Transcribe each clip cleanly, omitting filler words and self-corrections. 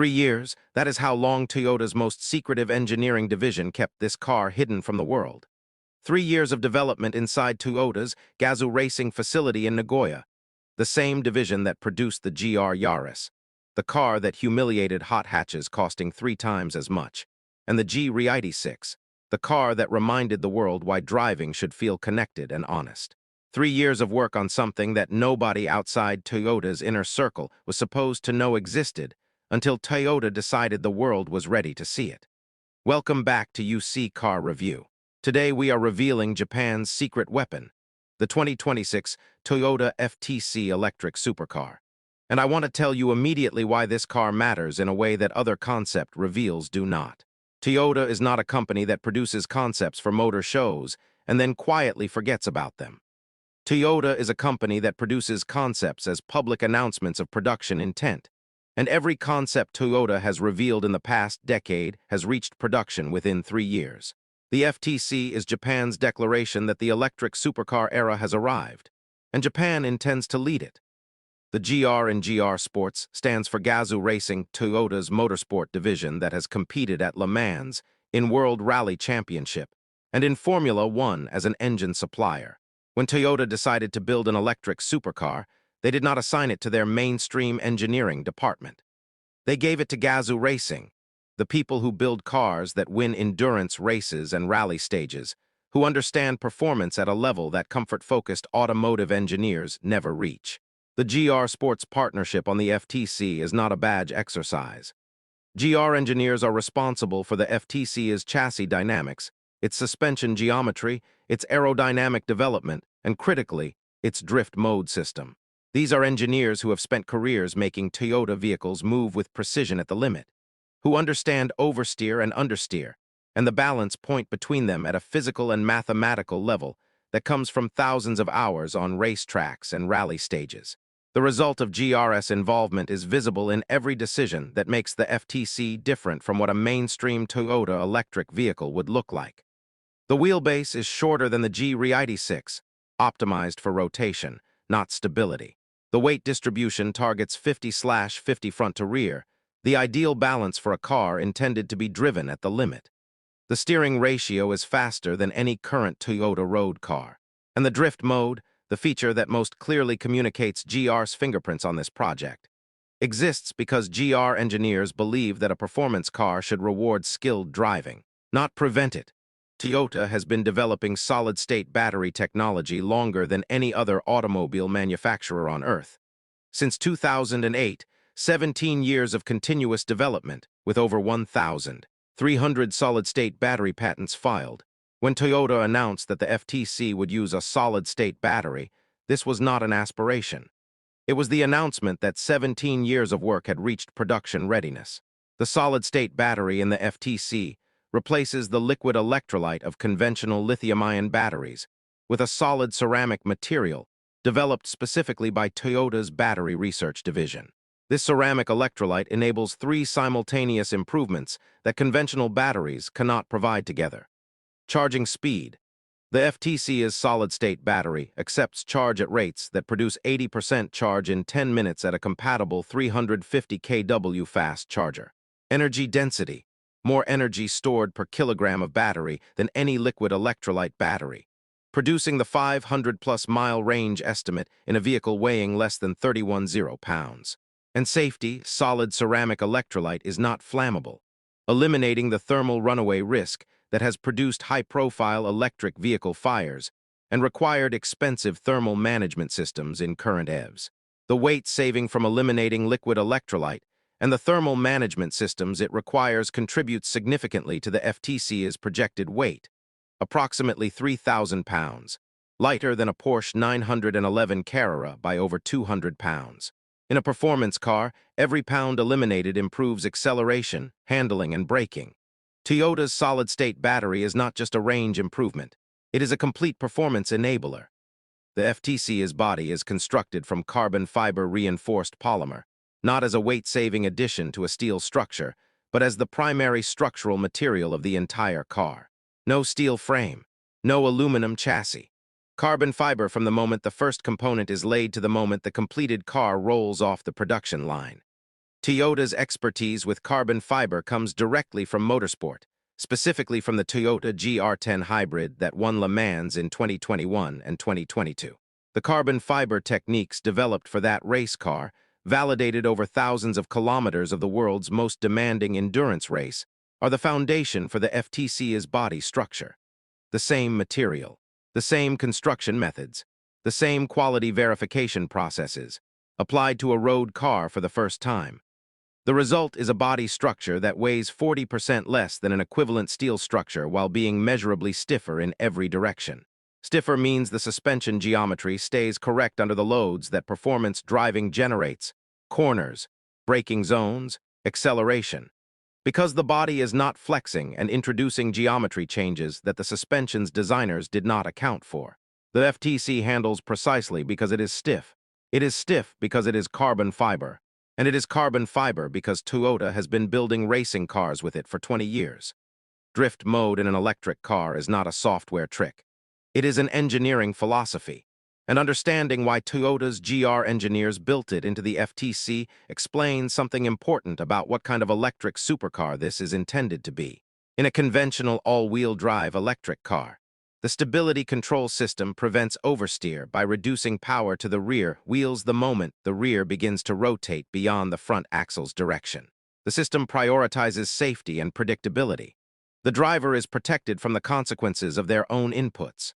3 years, that is how long Toyota's most secretive engineering division kept this car hidden from the world. 3 years of development inside Toyota's GR Racing facility in Nagoya, the same division that produced the GR Yaris, the car that humiliated hot hatches costing 3 times as much, and the GR86, the car that reminded the world why driving should feel connected and honest. 3 years of work on something that nobody outside Toyota's inner circle was supposed to know existed until Toyota decided the world was ready to see it. Welcome back to UC Car Review. Today we are revealing Japan's secret weapon, the 2026 Toyota FTC electric supercar. And I want to tell you immediately why this car matters in a way that other concept reveals do not. Toyota is not a company that produces concepts for motor shows and then quietly forgets about them. Toyota is a company that produces concepts as public announcements of production intent, and every concept Toyota has revealed in the past decade has reached production within 3 years. The FTC is Japan's declaration that the electric supercar era has arrived, and Japan intends to lead it. The GR and GR Sports stands for GR Racing, Toyota's motorsport division that has competed at Le Mans, in World Rally Championship, and in Formula One as an engine supplier. When Toyota decided to build an electric supercar, they did not assign it to their mainstream engineering department. They gave it to GR Racing, the people who build cars that win endurance races and rally stages, who understand performance at a level that comfort-focused automotive engineers never reach. The GR Sports partnership on the FTC is not a badge exercise. GR engineers are responsible for the FTC's chassis dynamics, its suspension geometry, its aerodynamic development, and critically, its drift mode system. These are engineers who have spent careers making Toyota vehicles move with precision at the limit, who understand oversteer and understeer, and the balance point between them at a physical and mathematical level that comes from thousands of hours on racetracks and rally stages. The result of GR's involvement is visible in every decision that makes the FTC different from what a mainstream Toyota electric vehicle would look like. The wheelbase is shorter than the GR86, optimized for rotation, not stability. The weight distribution targets 50/50 front to rear, the ideal balance for a car intended to be driven at the limit. The steering ratio is faster than any current Toyota road car. And the drift mode, the feature that most clearly communicates GR's fingerprints on this project, exists because GR engineers believe that a performance car should reward skilled driving, not prevent it. Toyota has been developing solid-state battery technology longer than any other automobile manufacturer on Earth. Since 2008, 17 years of continuous development, with over 1,300 solid-state battery patents filed. When Toyota announced that the FTC would use a solid-state battery, this was not an aspiration. It was the announcement that 17 years of work had reached production readiness. The solid-state battery in the FTC replaces the liquid electrolyte of conventional lithium-ion batteries with a solid ceramic material developed specifically by Toyota's Battery Research Division. This ceramic electrolyte enables 3 simultaneous improvements that conventional batteries cannot provide together. Charging speed. The FTC's solid-state battery accepts charge at rates that produce 80% charge in 10 minutes at a compatible 350 kW fast charger. Energy density. More energy stored per kilogram of battery than any liquid electrolyte battery, producing the 500-plus mile range estimate in a vehicle weighing less than 310 pounds. And safety, solid ceramic electrolyte is not flammable, eliminating the thermal runaway risk that has produced high-profile electric vehicle fires and required expensive thermal management systems in current EVs. The weight saving from eliminating liquid electrolyte and the thermal management systems it requires contributes significantly to the FTC's projected weight, approximately 3,000 pounds, lighter than a Porsche 911 Carrera by over 200 pounds. In a performance car, every pound eliminated improves acceleration, handling, and braking. Toyota's solid-state battery is not just a range improvement. It is a complete performance enabler. The FTC's body is constructed from carbon fiber reinforced polymer, not as a weight-saving addition to a steel structure, but as the primary structural material of the entire car. No steel frame, no aluminum chassis. Carbon fiber from the moment the first component is laid to the moment the completed car rolls off the production line. Toyota's expertise with carbon fiber comes directly from motorsport, specifically from the Toyota GR10 hybrid that won Le Mans in 2021 and 2022. The carbon fiber techniques developed for that race car, validated over thousands of kilometers of the world's most demanding endurance race, are the foundation for the FTC's body structure. The same material, the same construction methods, the same quality verification processes, applied to a road car for the first time. The result is a body structure that weighs 40% less than an equivalent steel structure while being measurably stiffer in every direction. Stiffer means the suspension geometry stays correct under the loads that performance driving generates: corners, braking zones, acceleration. Because the body is not flexing and introducing geometry changes that the suspension's designers did not account for. The FTC handles precisely because it is stiff. It is stiff because it is carbon fiber. And it is carbon fiber because Toyota has been building racing cars with it for 20 years. Drift mode in an electric car is not a software trick. It is an engineering philosophy. And understanding why Toyota's GR engineers built it into the FTC explains something important about what kind of electric supercar this is intended to be. In a conventional all-wheel drive electric car, the stability control system prevents oversteer by reducing power to the rear wheels the moment the rear begins to rotate beyond the front axle's direction. The system prioritizes safety and predictability. The driver is protected from the consequences of their own inputs.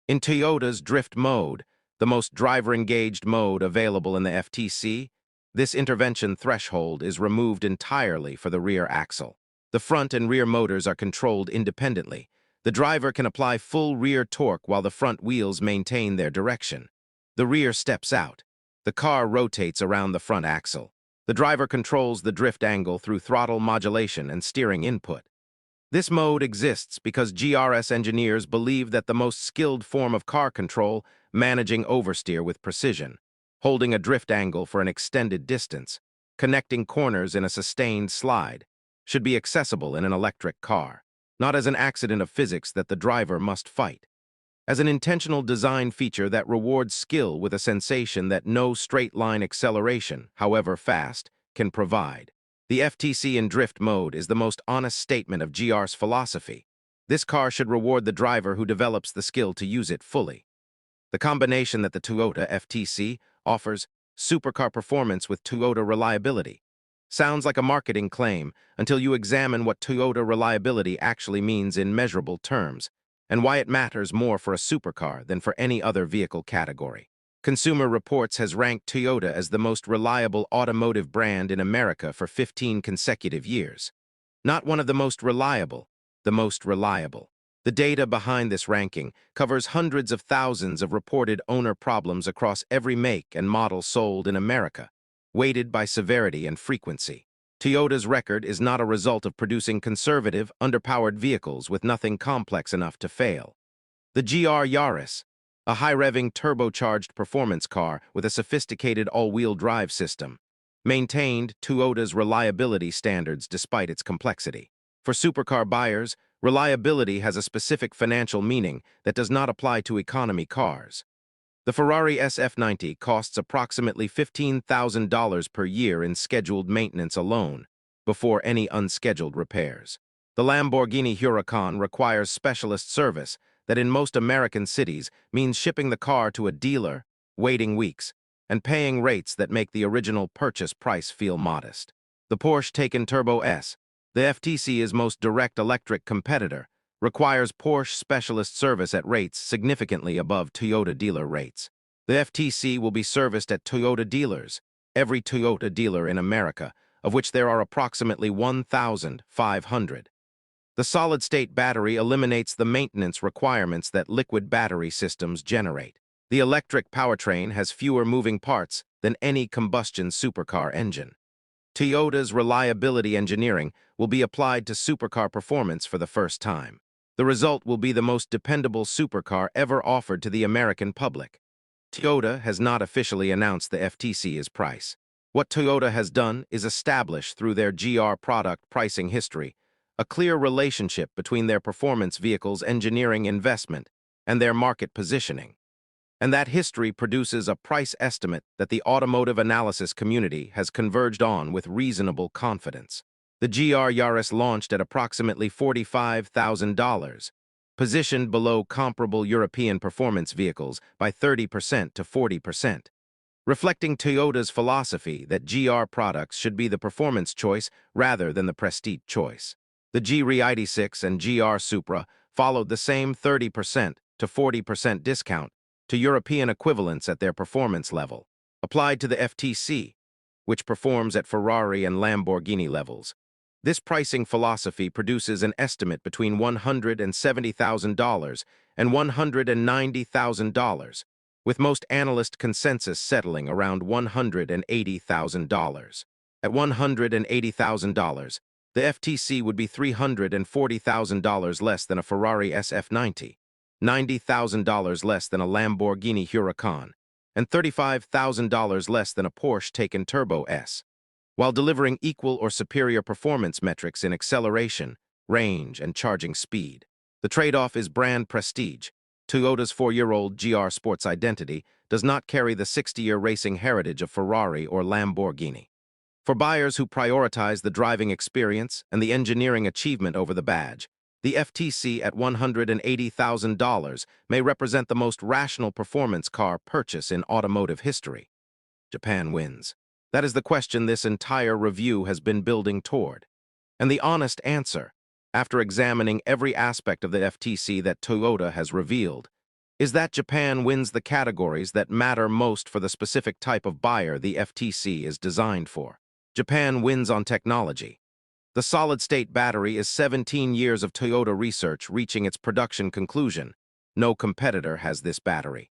In Toyota's drift mode, the most driver-engaged mode available in the FTC, this intervention threshold is removed entirely for the rear axle. The front and rear motors are controlled independently. The driver can apply full rear torque while the front wheels maintain their direction. The rear steps out. The car rotates around the front axle. The driver controls the drift angle through throttle modulation and steering input. This mode exists because GRS engineers believe that the most skilled form of car control, managing oversteer with precision, holding a drift angle for an extended distance, connecting corners in a sustained slide, should be accessible in an electric car, not as an accident of physics that the driver must fight. As an intentional design feature that rewards skill with a sensation that no straight-line acceleration, however fast, can provide. The FTC in drift mode is the most honest statement of GR's philosophy. This car should reward the driver who develops the skill to use it fully. The combination that the Toyota FTC offers supercar performance with Toyota reliability sounds like a marketing claim until you examine what Toyota reliability actually means in measurable terms and why it matters more for a supercar than for any other vehicle category. Consumer Reports has ranked Toyota as the most reliable automotive brand in America for 15 consecutive years. Not one of the most reliable, the most reliable. The data behind this ranking covers hundreds of thousands of reported owner problems across every make and model sold in America, weighted by severity and frequency. Toyota's record is not a result of producing conservative, underpowered vehicles with nothing complex enough to fail. The GR Yaris, a high-revving turbocharged performance car with a sophisticated all-wheel drive system, maintained Toyota's reliability standards despite its complexity. For supercar buyers, reliability has a specific financial meaning that does not apply to economy cars. The Ferrari SF90 costs approximately $15,000 per year in scheduled maintenance alone, before any unscheduled repairs. The Lamborghini Huracan requires specialist service that in most American cities means shipping the car to a dealer, waiting weeks, and paying rates that make the original purchase price feel modest. The Porsche Taycan Turbo S, the FTC's most direct electric competitor, requires Porsche specialist service at rates significantly above Toyota dealer rates. The FTC will be serviced at Toyota dealers, every Toyota dealer in America, of which there are approximately 1,500. The solid-state battery eliminates the maintenance requirements that liquid battery systems generate. The electric powertrain has fewer moving parts than any combustion supercar engine. Toyota's reliability engineering will be applied to supercar performance for the first time. The result will be the most dependable supercar ever offered to the American public. Toyota has not officially announced the FTC's price. What Toyota has done is establish through their GR product pricing history a clear relationship between their performance vehicles' engineering investment and their market positioning. And that history produces a price estimate that the automotive analysis community has converged on with reasonable confidence. The GR Yaris launched at approximately $45,000, positioned below comparable European performance vehicles by 30% to 40%, reflecting Toyota's philosophy that GR products should be the performance choice rather than the prestige choice. The GR 86 and GR Supra followed the same 30% to 40% discount to European equivalents at their performance level, applied to the FTC, which performs at Ferrari and Lamborghini levels. This pricing philosophy produces an estimate between $170,000 and $190,000, with most analyst consensus settling around $180,000. At $180,000, the FTC would be $340,000 less than a Ferrari SF90, $90,000 less than a Lamborghini Huracan, and $35,000 less than a Porsche Taycan Turbo S, while delivering equal or superior performance metrics in acceleration, range, and charging speed. The trade-off is brand prestige. Toyota's 4-year-old GR Sports identity does not carry the 60-year racing heritage of Ferrari or Lamborghini. For buyers who prioritize the driving experience and the engineering achievement over the badge, the FTC at $180,000 may represent the most rational performance car purchase in automotive history. Japan wins. That is the question this entire review has been building toward. And the honest answer, after examining every aspect of the FTC that Toyota has revealed, is that Japan wins the categories that matter most for the specific type of buyer the FTC is designed for. Japan wins on technology. The solid-state battery is 17 years of Toyota research reaching its production conclusion. No competitor has this battery.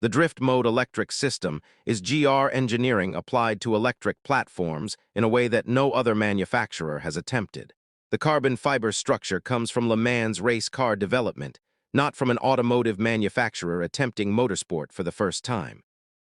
The drift mode electric system is GR engineering applied to electric platforms in a way that no other manufacturer has attempted. The carbon fiber structure comes from Le Mans race car development, not from an automotive manufacturer attempting motorsport for the first time.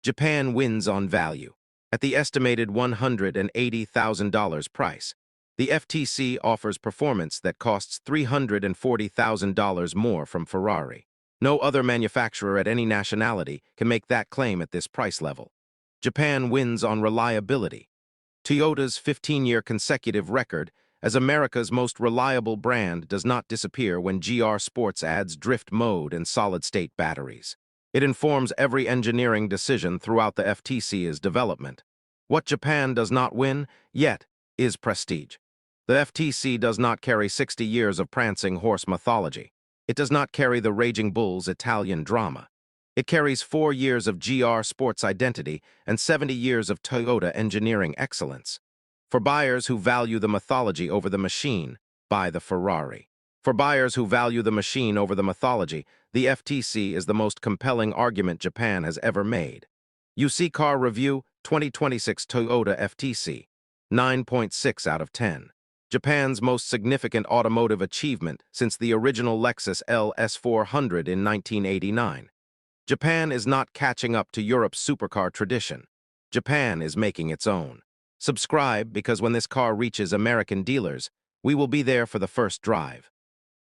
Japan wins on value. At the estimated $180,000 price, the FTC offers performance that costs $340,000 more from Ferrari. No other manufacturer at any nationality can make that claim at this price level. Japan wins on reliability. Toyota's 15-year consecutive record as America's most reliable brand does not disappear when GR Sports adds drift mode and solid-state batteries. It informs every engineering decision throughout the FTC's development. What Japan does not win, yet, is prestige. The FTC does not carry 60 years of prancing horse mythology. It does not carry the Raging Bull's Italian drama. It carries 4 years of GR Sports identity and 70 years of Toyota engineering excellence. For buyers who value the mythology over the machine, buy the Ferrari. For buyers who value the machine over the mythology, the FTC is the most compelling argument Japan has ever made. UC Car Review 2026 Toyota FTC, 9.6 out of 10. Japan's most significant automotive achievement since the original Lexus LS400 in 1989. Japan is not catching up to Europe's supercar tradition. Japan is making its own. Subscribe because when this car reaches American dealers, we will be there for the first drive.